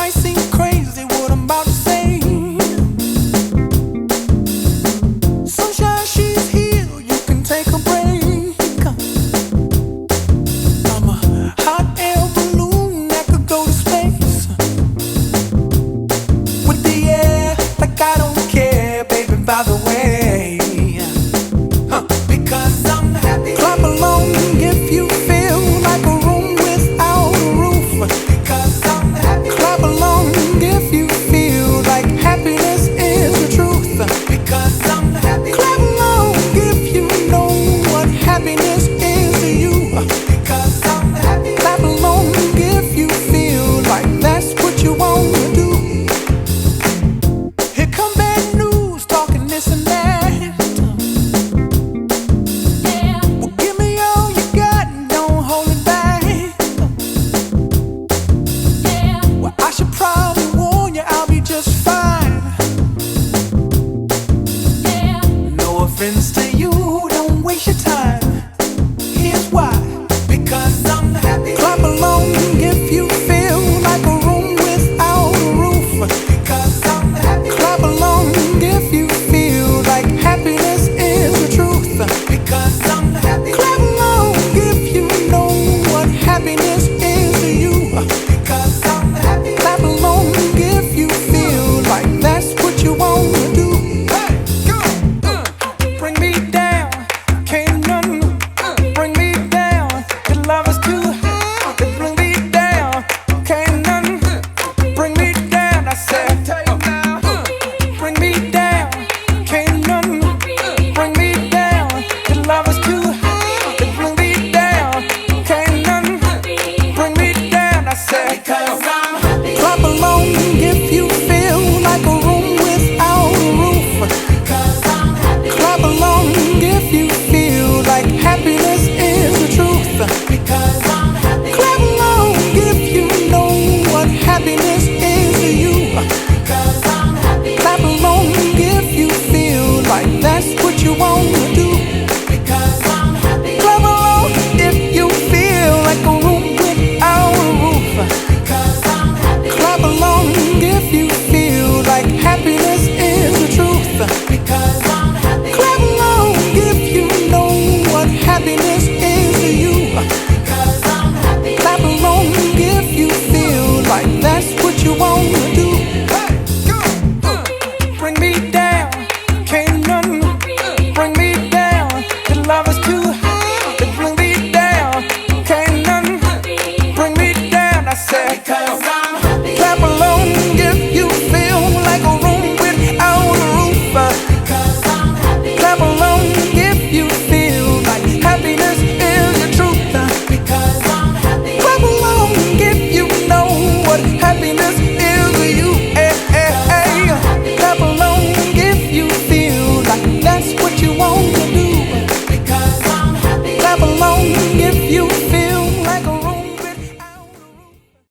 might seem crazy what I'm about to say. Sunshine, she's here, you can take a break. I'm a hot air balloon that could go to space with the air, like I don't care, baby, by the way. Because I'm happy. Clap along if you feel like a room without a roof. Because I'm happy. Clap along if you feel like happiness is the truth. Because I'm happy. Clap along if you know what happiness is to you. Because I'm happy. Clap along if you feel like that's what you want to do. Here come bad news, talking this and that. Friends to you, don't waste your time. Here's why. Because I'm happy. Clap along if you feel like a room without a roof. Because I'm happy. Clap along if you feel like happiness is the truth. Because I'm happy. Clap along if you know what happiness is to you. Because I'm happy. Clap along if you feel like that's what you want to do. Bring me down, can't none bring me down. Your love is too high, bring me down, can't none bring me down. I said, bring me down, can't none bring me down. Your love is too high, bring me down, can't none bring me down. I said, because I'm happy. Clap along if you feel like a room without a roof. Because I'm happy. Clap along if you feel like happiness is the truth. Because I'm happy. Clap along if you know what happiness is to you. Because I'm happy. Clap along if you feel like that's what you want to do. Because I'm happy. Clap along if you feel like a room without a roof. Because I'm happy. Clap along if you feel like happiness is the truth. Because I'm happy. Clap along if you know what happiness is to you. Because I'm happy. Clap along if you feel like that's what you want to do. Bring me down, can't none bring me down. Your love is too high, bring me down, can't none bring me down. I said, because I'm